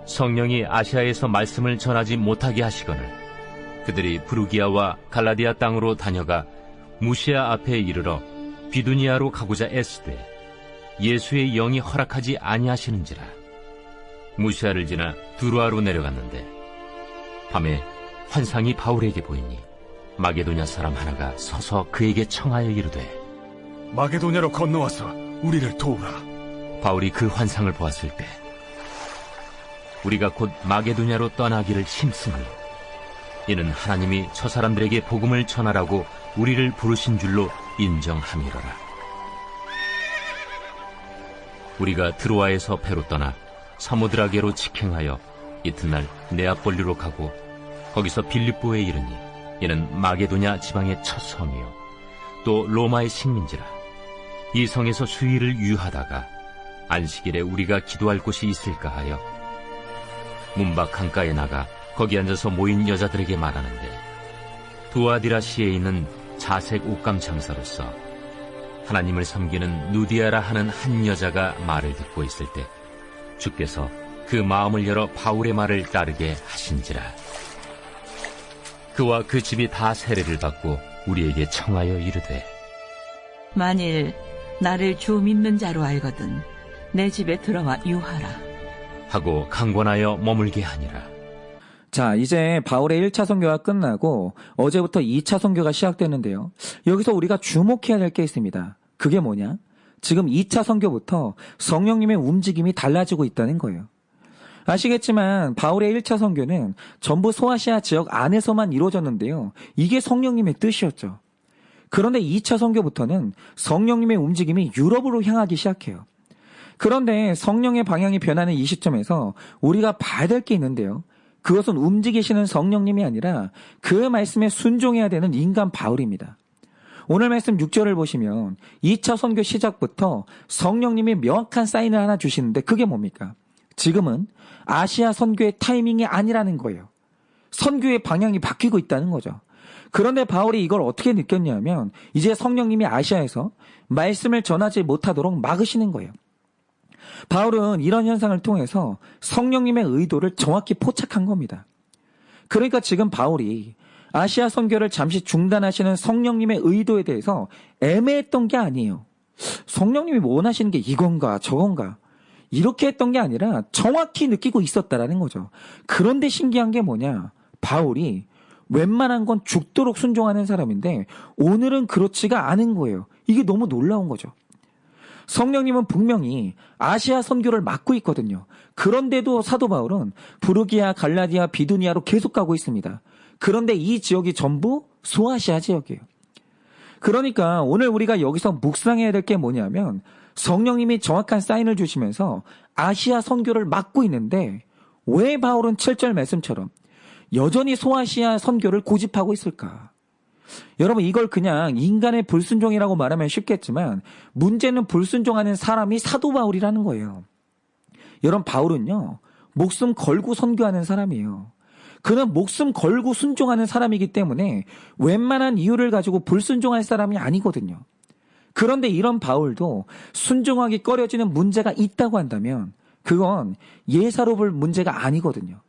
성령이 아시아에서 말씀을 전하지 못하게 하시거늘 그들이 부르기아와 갈라디아 땅으로 다녀가 무시아 앞에 이르러 비두니아로 가고자 애쓰되 예수의 영이 허락하지 아니하시는지라. 무시아를 지나 두루아로 내려갔는데 밤에 환상이 바울에게 보이니 마게도냐 사람 하나가 서서 그에게 청하여 이르되 마게도냐로 건너와서 우리를 도우라. 바울이 그 환상을 보았을 때 우리가 곧 마게도냐로 떠나기를 힘쓰니 이는 하나님이 저 사람들에게 복음을 전하라고 우리를 부르신 줄로 인정함이로라. 우리가 드로아에서 배로 떠나 사모드라게로 직행하여 이튿날 네아폴리로 가고 거기서 빌립보에 이르니 이는 마게도냐 지방의 첫 성이요 또 로마의 식민지라. 이 성에서 수일을 유하다가 안식일에 우리가 기도할 곳이 있을까 하여 문밖 강가에 나가 거기 앉아서 모인 여자들에게 말하는데 두아디라시에 있는 자색 옷감 장사로서 하나님을 섬기는 누디아라 하는 한 여자가 말을 듣고 있을 때 주께서 그 마음을 열어 바울의 말을 따르게 하신지라. 그와 그 집이 다 세례를 받고 우리에게 청하여 이르되 만일 나를 주 믿는 자로 알거든 내 집에 들어와 유하라 하고 강권하여 머물게 하니라. 자, 이제 바울의 1차 선교가 끝나고 어제부터 2차 선교가 시작되는데요. 여기서 우리가 주목해야 될 게 있습니다. 그게 뭐냐? 지금 2차 선교부터 성령님의 움직임이 달라지고 있다는 거예요. 아시겠지만 바울의 1차 선교는 전부 소아시아 지역 안에서만 이루어졌는데요. 이게 성령님의 뜻이었죠. 그런데 2차 선교부터는 성령님의 움직임이 유럽으로 향하기 시작해요. 그런데 성령의 방향이 변하는 이 시점에서 우리가 봐야 될 게 있는데요. 그것은 움직이시는 성령님이 아니라 그 말씀에 순종해야 되는 인간 바울입니다. 오늘 말씀 6절을 보시면 2차 선교 시작부터 성령님이 명확한 사인을 하나 주시는데 그게 뭡니까? 지금은 아시아 선교의 타이밍이 아니라는 거예요. 선교의 방향이 바뀌고 있다는 거죠. 그런데 바울이 이걸 어떻게 느꼈냐면 이제 성령님이 아시아에서 말씀을 전하지 못하도록 막으시는 거예요. 바울은 이런 현상을 통해서 성령님의 의도를 정확히 포착한 겁니다. 그러니까 지금 바울이 아시아 선교를 잠시 중단하시는 성령님의 의도에 대해서 애매했던 게 아니에요. 성령님이 원하시는 게 이건가 저건가 이렇게 했던 게 아니라 정확히 느끼고 있었다라는 거죠. 그런데 신기한 게 뭐냐? 바울이 웬만한 건 죽도록 순종하는 사람인데 오늘은 그렇지가 않은 거예요. 이게 너무 놀라운 거죠. 성령님은 분명히 아시아 선교를 막고 있거든요. 그런데도 사도 바울은 부르기아, 갈라디아, 비두니아로 계속 가고 있습니다. 그런데 이 지역이 전부 소아시아 지역이에요. 그러니까 오늘 우리가 여기서 묵상해야 될 게 뭐냐면 성령님이 정확한 사인을 주시면서 아시아 선교를 막고 있는데 왜 바울은 7절 말씀처럼 여전히 소아시아 선교를 고집하고 있을까? 여러분 이걸 그냥 인간의 불순종이라고 말하면 쉽겠지만 문제는 불순종하는 사람이 사도 바울이라는 거예요. 여러분 바울은요 목숨 걸고 선교하는 사람이에요. 그는 목숨 걸고 순종하는 사람이기 때문에 웬만한 이유를 가지고 불순종할 사람이 아니거든요. 그런데 이런 바울도 순종하기 꺼려지는 문제가 있다고 한다면 그건 예사로 볼 문제가 아니거든요.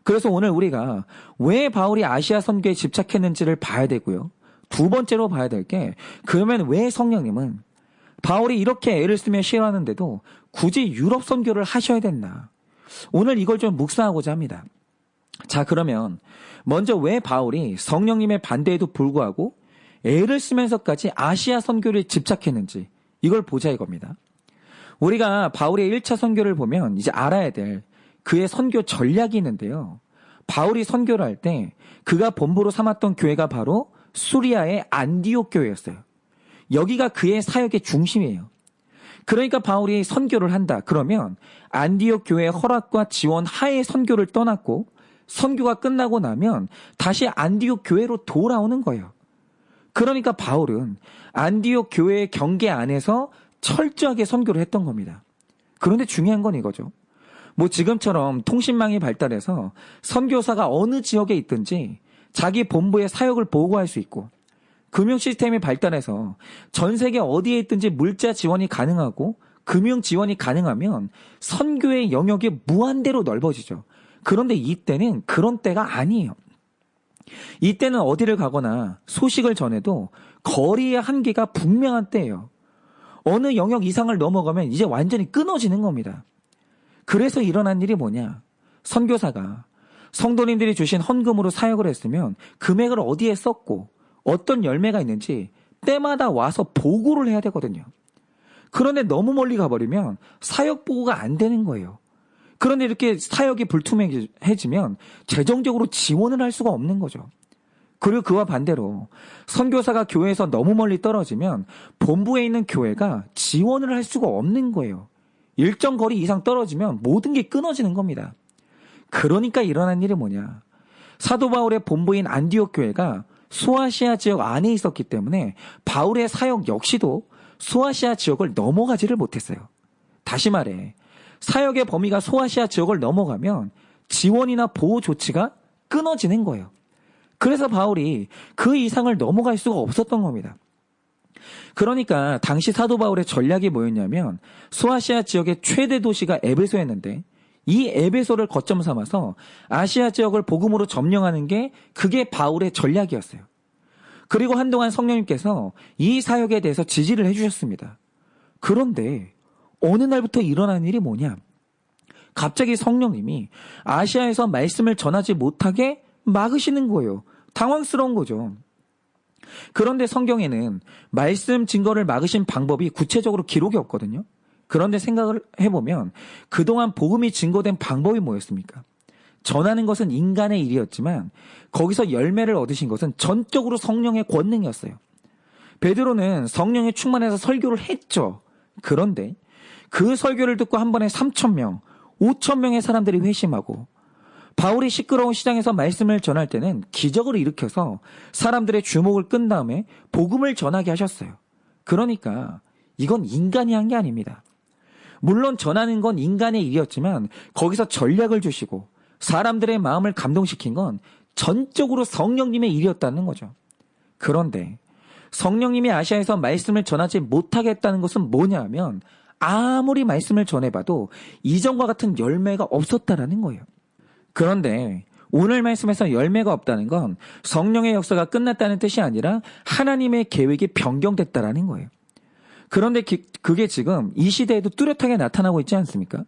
그래서 오늘 우리가 왜 바울이 아시아 선교에 집착했는지를 봐야 되고요. 두 번째로 봐야 될 게 그러면 왜 성령님은 바울이 이렇게 애를 쓰며 싫어하는데도 굳이 유럽 선교를 하셔야 됐나? 오늘 이걸 좀 묵상하고자 합니다. 자, 그러면 먼저 왜 바울이 성령님의 반대에도 불구하고 애를 쓰면서까지 아시아 선교를 집착했는지 이걸 보자 이겁니다. 우리가 바울의 1차 선교를 보면 이제 알아야 될 그의 선교 전략이 있는데요. 바울이 선교를 할 때 그가 본부로 삼았던 교회가 바로 수리아의 안디옥 교회였어요. 여기가 그의 사역의 중심이에요. 그러니까 바울이 선교를 한다. 그러면 안디옥 교회의 허락과 지원 하에 선교를 떠났고 선교가 끝나고 나면 다시 안디옥 교회로 돌아오는 거예요. 그러니까 바울은 안디옥 교회의 경계 안에서 철저하게 선교를 했던 겁니다. 그런데 중요한 건 이거죠. 뭐 지금처럼 통신망이 발달해서 선교사가 어느 지역에 있든지 자기 본부의 사역을 보고할 수 있고 금융 시스템이 발달해서 전 세계 어디에 있든지 물자 지원이 가능하고 금융 지원이 가능하면 선교의 영역이 무한대로 넓어지죠. 그런데 이때는 그런 때가 아니에요. 이때는 어디를 가거나 소식을 전해도 거리의 한계가 분명한 때예요. 어느 영역 이상을 넘어가면 이제 완전히 끊어지는 겁니다. 그래서 일어난 일이 뭐냐? 선교사가 성도님들이 주신 헌금으로 사역을 했으면 금액을 어디에 썼고 어떤 열매가 있는지 때마다 와서 보고를 해야 되거든요. 그런데 너무 멀리 가버리면 사역 보고가 안 되는 거예요. 그런데 이렇게 사역이 불투명해지면 재정적으로 지원을 할 수가 없는 거죠. 그리고 그와 반대로 선교사가 교회에서 너무 멀리 떨어지면 본부에 있는 교회가 지원을 할 수가 없는 거예요. 일정 거리 이상 떨어지면 모든 게 끊어지는 겁니다. 그러니까 일어난 일이 뭐냐. 사도 바울의 본부인 안디옥 교회가 소아시아 지역 안에 있었기 때문에 바울의 사역 역시도 소아시아 지역을 넘어가지를 못했어요. 다시 말해 사역의 범위가 소아시아 지역을 넘어가면 지원이나 보호 조치가 끊어지는 거예요. 그래서 바울이 그 이상을 넘어갈 수가 없었던 겁니다. 그러니까 당시 사도 바울의 전략이 뭐였냐면 소아시아 지역의 최대 도시가 에베소였는데 이 에베소를 거점 삼아서 아시아 지역을 복음으로 점령하는 게 그게 바울의 전략이었어요. 그리고 한동안 성령님께서 이 사역에 대해서 지지를 해주셨습니다. 그런데 어느 날부터 일어난 일이 뭐냐? 갑자기 성령님이 아시아에서 말씀을 전하지 못하게 막으시는 거예요. 당황스러운 거죠. 그런데 성경에는 말씀 증거를 막으신 방법이 구체적으로 기록이 없거든요. 그런데 생각을 해보면 그동안 복음이 증거된 방법이 뭐였습니까? 전하는 것은 인간의 일이었지만 거기서 열매를 얻으신 것은 전적으로 성령의 권능이었어요. 베드로는 성령에 충만해서 설교를 했죠. 그런데 그 설교를 듣고 한 번에 3,000명, 5,000명의 사람들이 회심하고 바울이 시끄러운 시장에서 말씀을 전할 때는 기적을 일으켜서 사람들의 주목을 끈 다음에 복음을 전하게 하셨어요. 그러니까 이건 인간이 한 게 아닙니다. 물론 전하는 건 인간의 일이었지만 거기서 전략을 주시고 사람들의 마음을 감동시킨 건 전적으로 성령님의 일이었다는 거죠. 그런데 성령님이 아시아에서 말씀을 전하지 못하겠다는 것은 뭐냐 하면 아무리 말씀을 전해봐도 이전과 같은 열매가 없었다라는 거예요. 그런데 오늘 말씀에서 열매가 없다는 건 성령의 역사가 끝났다는 뜻이 아니라 하나님의 계획이 변경됐다라는 거예요. 그런데 그게 지금 이 시대에도 뚜렷하게 나타나고 있지 않습니까?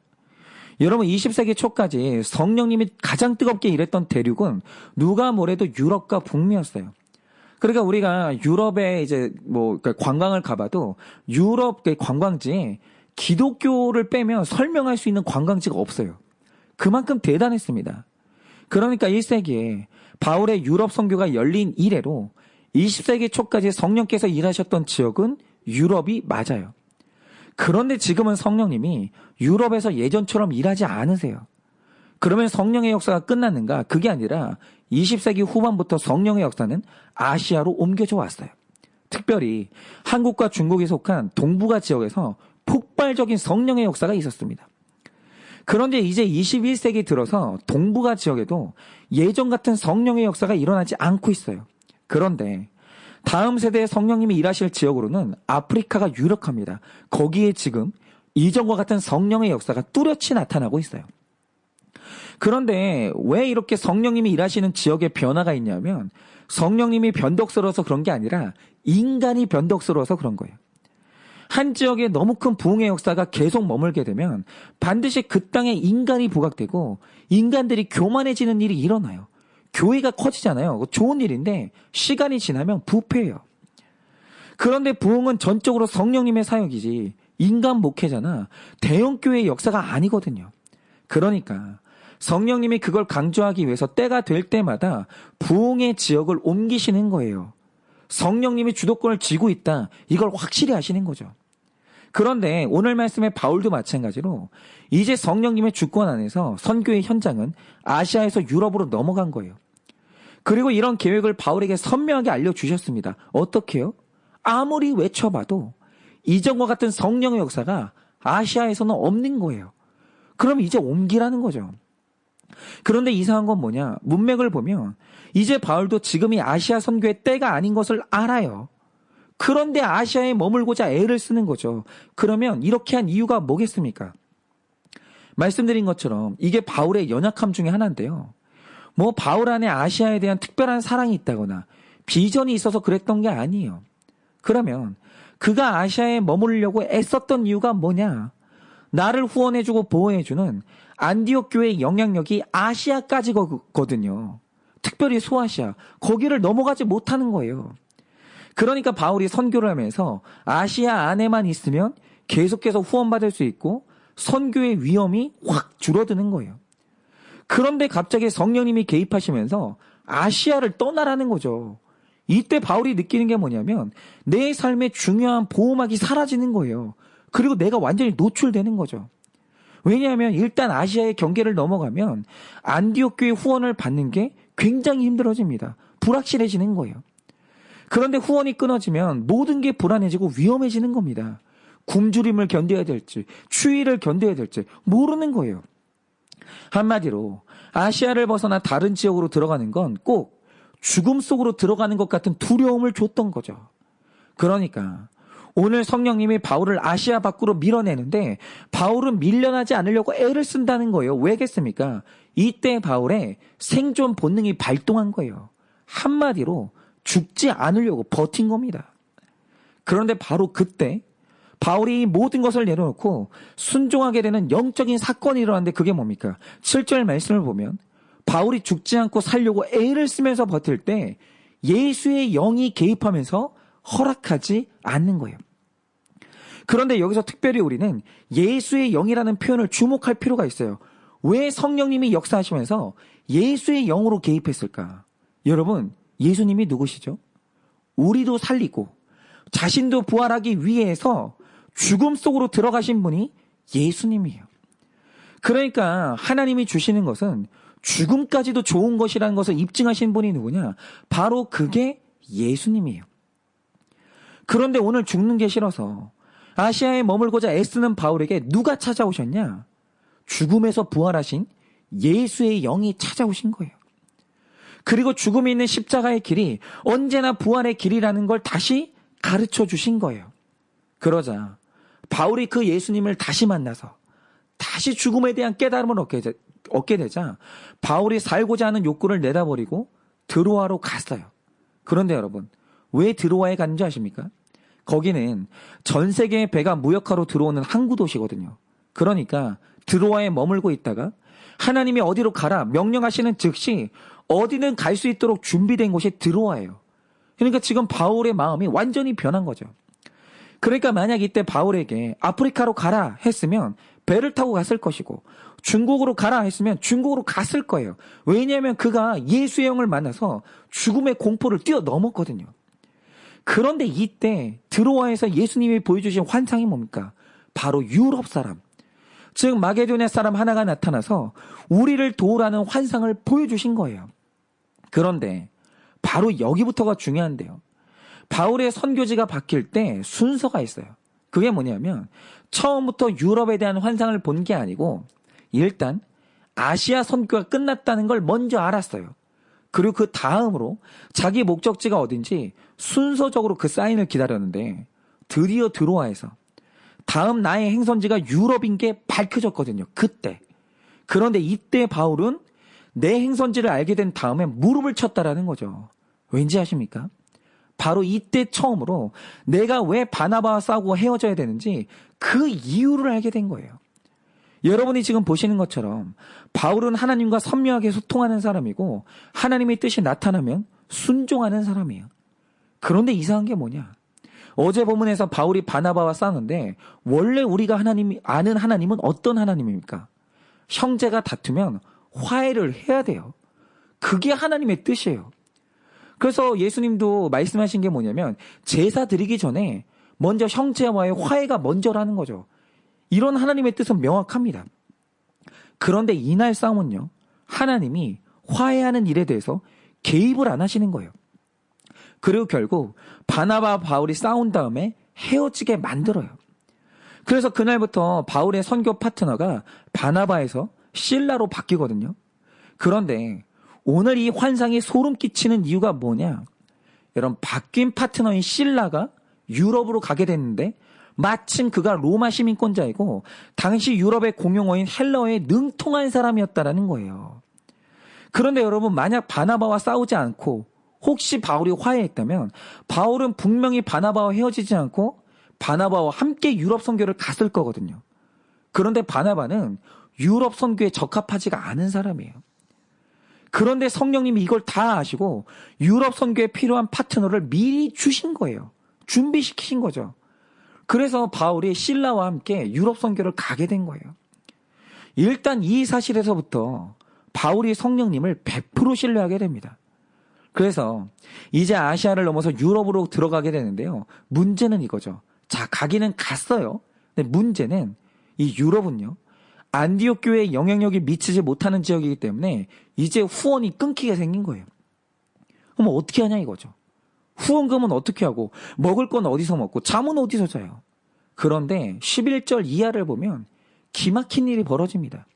여러분 20세기 초까지 성령님이 가장 뜨겁게 일했던 대륙은 누가 뭐래도 유럽과 북미였어요. 그러니까 우리가 유럽에 이제 관광을 가봐도 유럽 관광지에 기독교를 빼면 설명할 수 있는 관광지가 없어요. 그만큼 대단했습니다. 그러니까 1세기에 바울의 유럽 선교가 열린 이래로 20세기 초까지 성령께서 일하셨던 지역은 유럽이 맞아요. 그런데 지금은 성령님이 유럽에서 예전처럼 일하지 않으세요. 그러면 성령의 역사가 끝났는가? 그게 아니라 20세기 후반부터 성령의 역사는 아시아로 옮겨져 왔어요. 특별히 한국과 중국에 속한 동북아 지역에서 폭발적인 성령의 역사가 있었습니다. 그런데 이제 21세기 들어서 동북아 지역에도 예전 같은 성령의 역사가 일어나지 않고 있어요. 그런데 다음 세대의 성령님이 일하실 지역으로는 아프리카가 유력합니다. 거기에 지금 이전과 같은 성령의 역사가 뚜렷이 나타나고 있어요. 그런데 왜 이렇게 성령님이 일하시는 지역에 변화가 있냐면 성령님이 변덕스러워서 그런 게 아니라 인간이 변덕스러워서 그런 거예요. 한 지역에 너무 큰 부흥의 역사가 계속 머물게 되면 반드시 그 땅에 인간이 부각되고 인간들이 교만해지는 일이 일어나요. 교회가 커지잖아요. 좋은 일인데 시간이 지나면 부패해요. 그런데 부흥은 전적으로 성령님의 사역이지 인간 목회자나 대형교회의 역사가 아니거든요. 그러니까 성령님이 그걸 강조하기 위해서 때가 될 때마다 부흥의 지역을 옮기시는 거예요. 성령님이 주도권을 쥐고 있다. 이걸 확실히 아시는 거죠. 그런데 오늘 말씀의 바울도 마찬가지로 이제 성령님의 주권 안에서 선교의 현장은 아시아에서 유럽으로 넘어간 거예요. 그리고 이런 계획을 바울에게 선명하게 알려주셨습니다. 어떻게요? 아무리 외쳐봐도 이전과 같은 성령의 역사가 아시아에서는 없는 거예요. 그럼 이제 옮기라는 거죠. 그런데 이상한 건 뭐냐? 문맥을 보면 이제 바울도 지금이 아시아 선교의 때가 아닌 것을 알아요. 그런데 아시아에 머물고자 애를 쓰는 거죠. 그러면 이렇게 한 이유가 뭐겠습니까? 말씀드린 것처럼 이게 바울의 연약함 중에 하나인데요. 뭐 바울 안에 아시아에 대한 특별한 사랑이 있다거나 비전이 있어서 그랬던 게 아니에요. 그러면 그가 아시아에 머무르려고 애썼던 이유가 뭐냐? 나를 후원해주고 보호해주는 안디옥 교회의 영향력이 아시아까지거든요. 특별히 소아시아, 거기를 넘어가지 못하는 거예요. 그러니까 바울이 선교를 하면서 아시아 안에만 있으면 계속해서 후원받을 수 있고 선교의 위험이 확 줄어드는 거예요. 그런데 갑자기 성령님이 개입하시면서 아시아를 떠나라는 거죠. 이때 바울이 느끼는 게 뭐냐면 내 삶의 중요한 보호막이 사라지는 거예요. 그리고 내가 완전히 노출되는 거죠. 왜냐하면 일단 아시아의 경계를 넘어가면 안디옥 교회 후원을 받는 게 굉장히 힘들어집니다. 불확실해지는 거예요. 그런데 후원이 끊어지면 모든 게 불안해지고 위험해지는 겁니다. 굶주림을 견뎌야 될지 추위를 견뎌야 될지 모르는 거예요. 한마디로 아시아를 벗어나 다른 지역으로 들어가는 건 꼭 죽음 속으로 들어가는 것 같은 두려움을 줬던 거죠. 그러니까 오늘 성령님이 바울을 아시아 밖으로 밀어내는데 바울은 밀려나지 않으려고 애를 쓴다는 거예요. 왜겠습니까? 이때 바울의 생존 본능이 발동한 거예요. 한마디로 죽지 않으려고 버틴 겁니다. 그런데 바로 그때 바울이 모든 것을 내려놓고 순종하게 되는 영적인 사건이 일어났는데 그게 뭡니까? 7절 말씀을 보면 바울이 죽지 않고 살려고 애를 쓰면서 버틸 때 예수의 영이 개입하면서 허락하지 않는 거예요. 그런데 여기서 특별히 우리는 예수의 영이라는 표현을 주목할 필요가 있어요. 왜 성령님이 역사하시면서 예수의 영으로 개입했을까? 여러분, 예수님이 누구시죠? 우리도 살리고 자신도 부활하기 위해서 죽음 속으로 들어가신 분이 예수님이에요. 그러니까 하나님이 주시는 것은 죽음까지도 좋은 것이라는 것을 입증하신 분이 누구냐? 바로 그게 예수님이에요. 그런데 오늘 죽는 게 싫어서 아시아에 머물고자 애쓰는 바울에게 누가 찾아오셨냐? 죽음에서 부활하신 예수의 영이 찾아오신 거예요. 그리고 죽음이 있는 십자가의 길이 언제나 부활의 길이라는 걸 다시 가르쳐 주신 거예요. 그러자 바울이 그 예수님을 다시 만나서 다시 죽음에 대한 깨달음을 얻게 되자 바울이 살고자 하는 욕구를 내다버리고 드로아로 갔어요. 그런데 여러분, 왜 드로아에 갔는지 아십니까? 거기는 전 세계의 배가 무역하러 들어오는 항구 도시거든요. 그러니까 드로아에 머물고 있다가 하나님이 어디로 가라 명령하시는 즉시 어디든 갈 수 있도록 준비된 곳이 드로아예요. 그러니까 지금 바울의 마음이 완전히 변한 거죠. 그러니까 만약 이때 바울에게 아프리카로 가라 했으면 배를 타고 갔을 것이고 중국으로 가라 했으면 중국으로 갔을 거예요. 왜냐하면 그가 예수의 영을 만나서 죽음의 공포를 뛰어넘었거든요. 그런데 이때 드로아에서 예수님이 보여주신 환상이 뭡니까? 바로 유럽 사람, 즉 마게도냐 사람 하나가 나타나서 우리를 도우라는 환상을 보여주신 거예요. 그런데 바로 여기부터가 중요한데요. 바울의 선교지가 바뀔 때 순서가 있어요. 그게 뭐냐면 처음부터 유럽에 대한 환상을 본 게 아니고 일단 아시아 선교가 끝났다는 걸 먼저 알았어요. 그리고 그 다음으로 자기 목적지가 어딘지 순서적으로 그 사인을 기다렸는데 드디어 드로아에서 다음 나의 행선지가 유럽인 게 밝혀졌거든요. 그때. 그런데 이때 바울은 내 행선지를 알게 된 다음에 무릎을 쳤다라는 거죠. 왠지 아십니까? 바로 이때 처음으로 내가 왜 바나바와 싸우고 헤어져야 되는지 그 이유를 알게 된 거예요. 여러분이 지금 보시는 것처럼 바울은 하나님과 선명하게 소통하는 사람이고 하나님의 뜻이 나타나면 순종하는 사람이에요. 그런데 이상한 게 뭐냐? 어제 본문에서 바울이 바나바와 싸우는데 원래 우리가 아는 하나님은 어떤 하나님입니까? 형제가 다투면 화해를 해야 돼요. 그게 하나님의 뜻이에요. 그래서 예수님도 말씀하신 게 뭐냐면 제사 드리기 전에 먼저 형제와의 화해가 먼저라는 거죠. 이런 하나님의 뜻은 명확합니다. 그런데 이날 싸움은요, 하나님이 화해하는 일에 대해서 개입을 안 하시는 거예요. 그리고 결국 바나바와 바울이 싸운 다음에 헤어지게 만들어요. 그래서 그날부터 바울의 선교 파트너가 바나바에서 실라로 바뀌거든요. 그런데 오늘 이 환상이 소름 끼치는 이유가 뭐냐? 여러분, 바뀐 파트너인 실라가 유럽으로 가게 됐는데 마침 그가 로마 시민권자이고 당시 유럽의 공용어인 헬라어에 능통한 사람이었다라는 거예요. 그런데 여러분, 만약 바나바와 싸우지 않고 혹시 바울이 화해했다면 바울은 분명히 바나바와 헤어지지 않고 바나바와 함께 유럽 선교를 갔을 거거든요. 그런데 바나바는 유럽 선교에 적합하지가 않은 사람이에요. 그런데 성령님이 이걸 다 아시고 유럽 선교에 필요한 파트너를 미리 주신 거예요. 준비시키신 거죠. 그래서 바울이 실라와 함께 유럽 선교를 가게 된 거예요. 일단 이 사실에서부터 바울이 성령님을 100% 신뢰하게 됩니다. 그래서 이제 아시아를 넘어서 유럽으로 들어가게 되는데요. 문제는 이거죠. 자, 가기는 갔어요. 근데 문제는 이 유럽은요, 안디옥 교회의 영향력이 미치지 못하는 지역이기 때문에 이제 후원이 끊기게 생긴 거예요. 그럼 어떻게 하냐 이거죠. 후원금은 어떻게 하고, 먹을 건 어디서 먹고, 잠은 어디서 자요. 그런데 11절 이하를 보면 기막힌 일이 벌어집니다.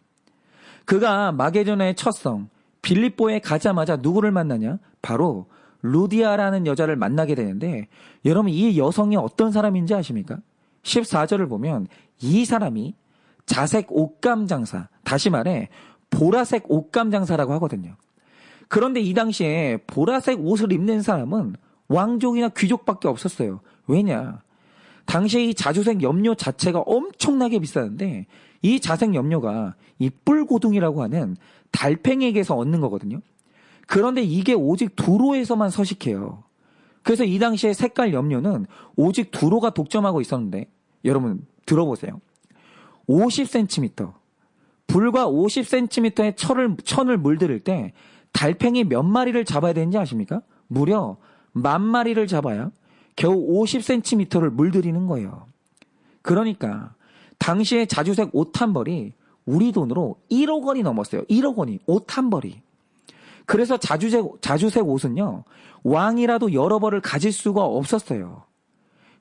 그가 마게도냐의 첫 성 빌립보에 가자마자 누구를 만나냐? 바로 루디아라는 여자를 만나게 되는데, 여러분 이 여성이 어떤 사람인지 아십니까? 14절을 보면 이 사람이 자색 옷감 장사, 다시 말해 보라색 옷감 장사라고 하거든요. 그런데 이 당시에 보라색 옷을 입는 사람은 왕족이나 귀족밖에 없었어요. 왜냐? 당시에 이 자주색 염료 자체가 엄청나게 비쌌는데 이 자색 염료가 이 뿔고둥이라고 하는 달팽이에게서 얻는 거거든요. 그런데 이게 오직 두로에서만 서식해요. 그래서 이 당시에 색깔 염료는 오직 두로가 독점하고 있었는데, 여러분 들어보세요. 50cm, 불과 50cm의 천을 물들일 때 달팽이 몇 마리를 잡아야 되는지 아십니까? 무려 10,000마리를 잡아야 겨우 50cm를 물들이는 거예요. 그러니까 당시에 자주색 옷 한 벌이 우리 돈으로 1억 원이 넘었어요. 1억 원이 옷 한 벌이. 그래서 자주색 옷은요, 왕이라도 여러 벌을 가질 수가 없었어요.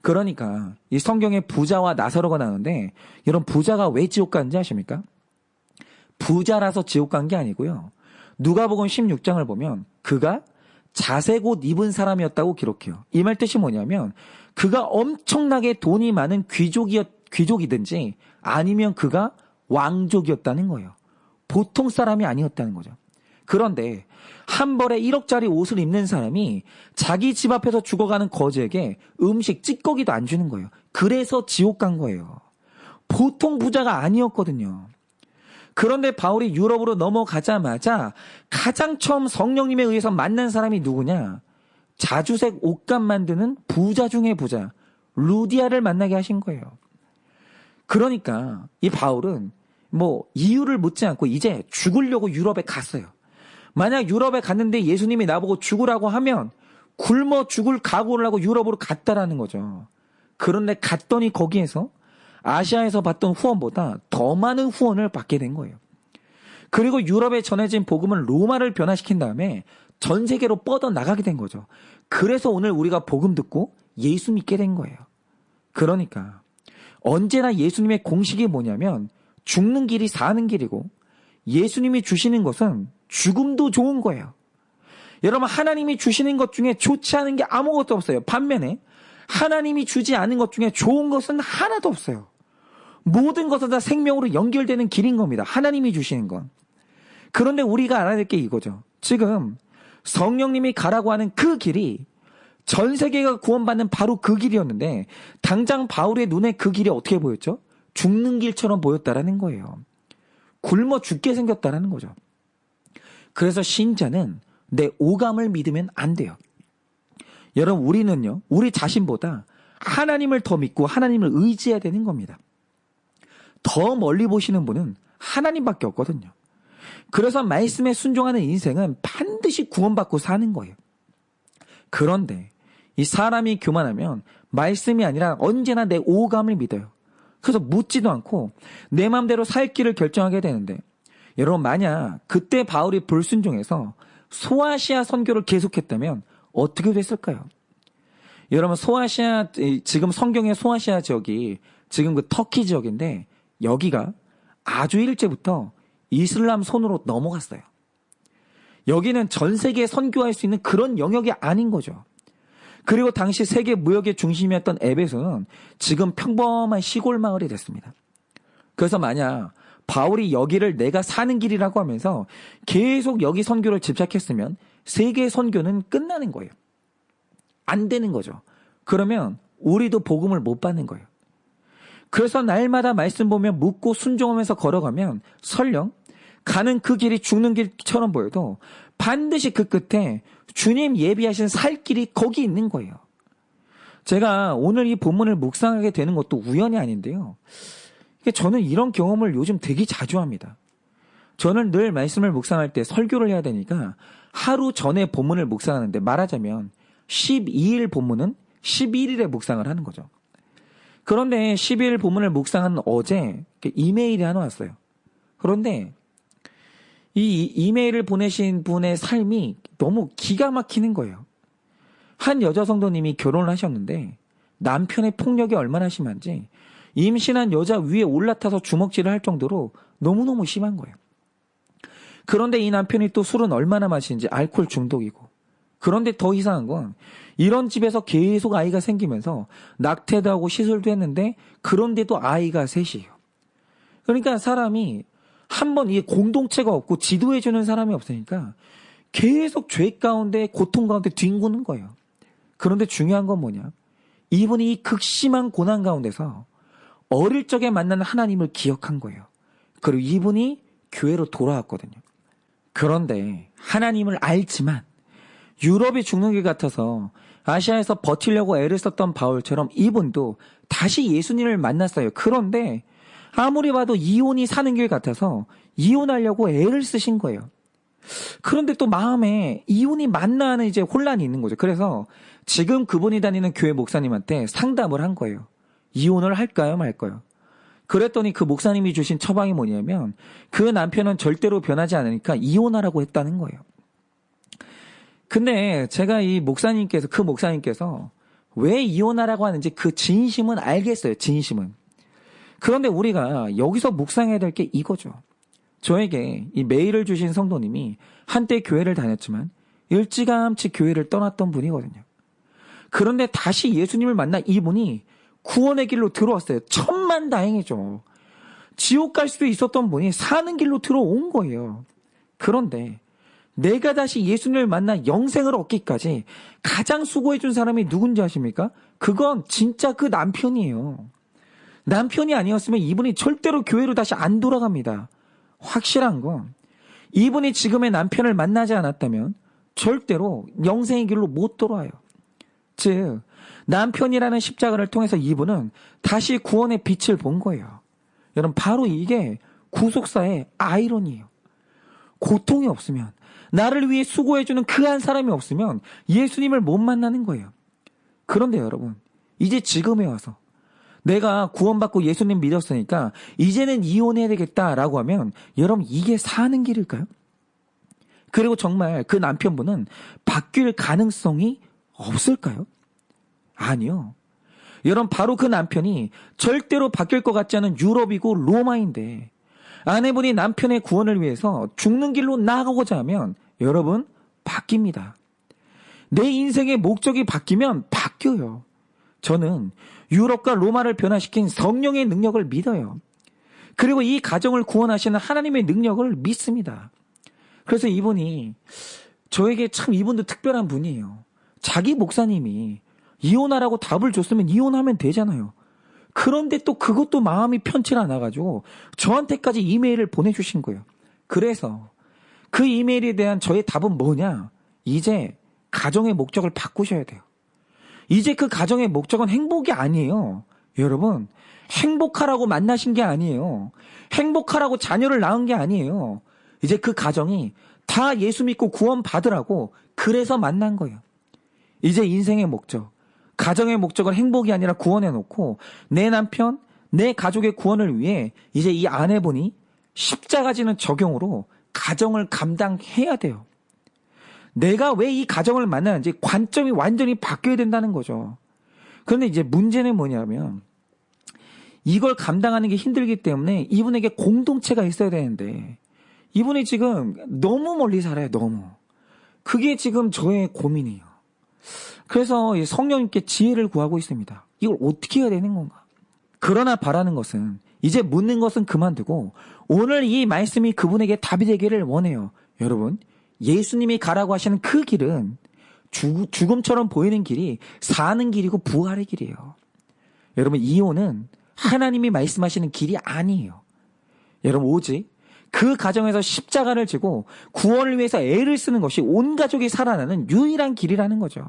그러니까 이 성경에 부자와 나사로가 나오는데, 여러분 부자가 왜 지옥 간지 아십니까? 부자라서 지옥 간 게 아니고요. 누가복음 16장을 보면 그가 자색 옷 입은 사람이었다고 기록해요. 이 말 뜻이 뭐냐면 그가 엄청나게 돈이 많은 귀족이든지 아니면 그가 왕족이었다는 거예요. 보통 사람이 아니었다는 거죠. 그런데 한 벌에 1억짜리 옷을 입는 사람이 자기 집 앞에서 죽어가는 거지에게 음식 찌꺼기도 안 주는 거예요. 그래서 지옥 간 거예요. 보통 부자가 아니었거든요. 그런데 바울이 유럽으로 넘어가자마자 가장 처음 성령님에 의해서 만난 사람이 누구냐? 자주색 옷감 만드는 부자 중의 부자, 루디아를 만나게 하신 거예요. 그러니까 이 바울은 뭐 이유를 묻지 않고 이제 죽으려고 유럽에 갔어요. 만약 유럽에 갔는데 예수님이 나보고 죽으라고 하면 굶어 죽을 각오를 하고 유럽으로 갔다라는 거죠. 그런데 갔더니 거기에서 아시아에서 받던 후원보다 더 많은 후원을 받게 된 거예요. 그리고 유럽에 전해진 복음은 로마를 변화시킨 다음에 전 세계로 뻗어나가게 된 거죠. 그래서 오늘 우리가 복음 듣고 예수 믿게 된 거예요. 그러니까 언제나 예수님의 공식이 뭐냐면 죽는 길이 사는 길이고, 예수님이 주시는 것은 죽음도 좋은 거예요. 여러분, 하나님이 주시는 것 중에 좋지 않은 게 아무것도 없어요. 반면에 하나님이 주지 않은 것 중에 좋은 것은 하나도 없어요. 모든 것은 다 생명으로 연결되는 길인 겁니다. 하나님이 주시는 건. 그런데 우리가 알아야 될 게 이거죠. 지금 성령님이 가라고 하는 그 길이 전 세계가 구원받는 바로 그 길이었는데, 당장 바울의 눈에 그 길이 어떻게 보였죠? 죽는 길처럼 보였다라는 거예요. 굶어 죽게 생겼다라는 거죠. 그래서 신자는 내 오감을 믿으면 안 돼요. 여러분, 우리는요, 우리 자신보다 하나님을 더 믿고 하나님을 의지해야 되는 겁니다. 더 멀리 보시는 분은 하나님밖에 없거든요. 그래서 말씀에 순종하는 인생은 반드시 구원받고 사는 거예요. 그런데 이 사람이 교만하면 말씀이 아니라 언제나 내 오감을 믿어요. 그래서 묻지도 않고 내 마음대로 살 길을 결정하게 되는데, 여러분 만약 그때 바울이 불순종해서 소아시아 선교를 계속했다면 어떻게 됐을까요? 여러분, 소아시아, 지금 성경의 소아시아 지역이 지금 그 터키 지역인데, 여기가 아주 일찍부터 이슬람 손으로 넘어갔어요. 여기는 전 세계에 선교할 수 있는 그런 영역이 아닌 거죠. 그리고 당시 세계 무역의 중심이었던 에베소는 지금 평범한 시골 마을이 됐습니다. 그래서 만약 바울이 여기를 내가 사는 길이라고 하면서 계속 여기 선교를 집착했으면 세계 선교는 끝나는 거예요. 안 되는 거죠. 그러면 우리도 복음을 못 받는 거예요. 그래서 날마다 말씀 보면 묻고 순종하면서 걸어가면 설령 가는 그 길이 죽는 길처럼 보여도 반드시 그 끝에 주님 예비하신 살 길이 거기 있는 거예요. 제가 오늘 이 본문을 묵상하게 되는 것도 우연이 아닌데요. 저는 이런 경험을 요즘 되게 자주 합니다. 저는 늘 말씀을 묵상할 때 설교를 해야 되니까 하루 전에 본문을 묵상하는데 말하자면 12일 본문은 11일에 묵상을 하는 거죠. 그런데 12일 본문을 묵상한 어제 이메일이 하나 왔어요. 그런데 이 이메일을 보내신 분의 삶이 너무 기가 막히는 거예요. 한 여자 성도님이 결혼을 하셨는데 남편의 폭력이 얼마나 심한지 임신한 여자 위에 올라타서 주먹질을 할 정도로 너무너무 심한 거예요. 그런데 이 남편이 또 술은 얼마나 마시는지 알코올 중독이고, 그런데 더 이상한 건 이런 집에서 계속 아이가 생기면서 낙태도 하고 시술도 했는데 그런데도 아이가 셋이에요. 그러니까 사람이 한번 이 공동체가 없고 지도해주는 사람이 없으니까 계속 죄 가운데 고통 가운데 뒹구는 거예요. 그런데 중요한 건 뭐냐? 이분이 이 극심한 고난 가운데서 어릴 적에 만난 하나님을 기억한 거예요. 그리고 이분이 교회로 돌아왔거든요. 그런데 하나님을 알지만 유럽이 죽는 길 같아서 아시아에서 버티려고 애를 썼던 바울처럼 이분도 다시 예수님을 만났어요. 그런데 아무리 봐도 이혼이 사는 길 같아서 이혼하려고 애를 쓰신 거예요. 그런데 또 마음에 이혼이 맞나 하는 이제 혼란이 있는 거죠. 그래서 지금 그분이 다니는 교회 목사님한테 상담을 한 거예요. 이혼을 할까요, 말까요? 그랬더니 그 목사님이 주신 처방이 뭐냐면 그 남편은 절대로 변하지 않으니까 이혼하라고 했다는 거예요. 근데 제가 그 목사님께서 왜 이혼하라고 하는지 그 진심은 알겠어요. 진심은. 그런데 우리가 여기서 묵상해야 될 게 이거죠. 저에게 이 메일을 주신 성도님이 한때 교회를 다녔지만 일찌감치 교회를 떠났던 분이거든요. 그런데 다시 예수님을 만나 이분이 구원의 길로 들어왔어요. 천만다행이죠. 지옥 갈 수도 있었던 분이 사는 길로 들어온 거예요. 그런데 내가 다시 예수님을 만나 영생을 얻기까지 가장 수고해준 사람이 누군지 아십니까? 그건 진짜 그 남편이에요. 남편이 아니었으면 이분이 절대로 교회로 다시 안 돌아갑니다. 확실한 건 이분이 지금의 남편을 만나지 않았다면 절대로 영생의 길로 못 돌아와요. 즉 남편이라는 십자가를 통해서 이분은 다시 구원의 빛을 본 거예요. 여러분 바로 이게 구속사의 아이러니예요. 고통이 없으면 나를 위해 수고해주는 그 한 사람이 없으면 예수님을 못 만나는 거예요. 그런데 여러분 이제 지금에 와서 내가 구원받고 예수님 믿었으니까 이제는 이혼해야 되겠다라고 하면 여러분 이게 사는 길일까요? 그리고 정말 그 남편분은 바뀔 가능성이 없을까요? 아니요. 여러분 바로 그 남편이 절대로 바뀔 것 같지 않은 유럽이고 로마인데 아내분이 남편의 구원을 위해서 죽는 길로 나아가고자 하면 여러분 바뀝니다. 내 인생의 목적이 바뀌면 바뀌어요. 저는 유럽과 로마를 변화시킨 성령의 능력을 믿어요. 그리고 이 가정을 구원하시는 하나님의 능력을 믿습니다. 그래서 이분이 저에게 참 이분도 특별한 분이에요. 자기 목사님이 이혼하라고 답을 줬으면 이혼하면 되잖아요. 그런데 또 그것도 마음이 편치 않아가지고 저한테까지 이메일을 보내주신 거예요. 그래서 그 이메일에 대한 저의 답은 뭐냐? 이제 가정의 목적을 바꾸셔야 돼요. 이제 그 가정의 목적은 행복이 아니에요. 여러분, 행복하라고 만나신 게 아니에요. 행복하라고 자녀를 낳은 게 아니에요. 이제 그 가정이 다 예수 믿고 구원 받으라고 그래서 만난 거예요. 이제 인생의 목적, 가정의 목적을 행복이 아니라 구원해놓고 내 남편, 내 가족의 구원을 위해 이제 이 아내분이 십자가 지는 적용으로 가정을 감당해야 돼요. 내가 왜 이 가정을 만나는지 관점이 완전히 바뀌어야 된다는 거죠. 그런데 이제 문제는 뭐냐면 이걸 감당하는 게 힘들기 때문에 이분에게 공동체가 있어야 되는데 이분이 지금 너무 멀리 살아요, 너무. 그게 지금 저의 고민이에요. 그래서 성령님께 지혜를 구하고 있습니다. 이걸 어떻게 해야 되는 건가? 그러나 바라는 것은, 이제 묻는 것은 그만두고 오늘 이 말씀이 그분에게 답이 되기를 원해요. 여러분, 예수님이 가라고 하시는 그 길은 죽음처럼 보이는 길이 사는 길이고 부활의 길이에요. 여러분, 이혼은 하나님이 말씀하시는 길이 아니에요. 여러분, 오직 그 가정에서 십자가를 지고 구원을 위해서 애를 쓰는 것이 온 가족이 살아나는 유일한 길이라는 거죠.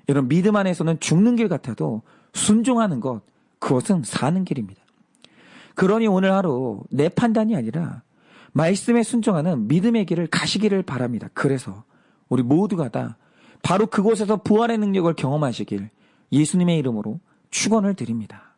여러분, 믿음 안에서는 죽는 길 같아도 순종하는 것, 그것은 사는 길입니다. 그러니 오늘 하루 내 판단이 아니라 말씀에 순종하는 믿음의 길을 가시기를 바랍니다. 그래서 우리 모두가 다 바로 그곳에서 부활의 능력을 경험하시길 예수님의 이름으로 축원을 드립니다.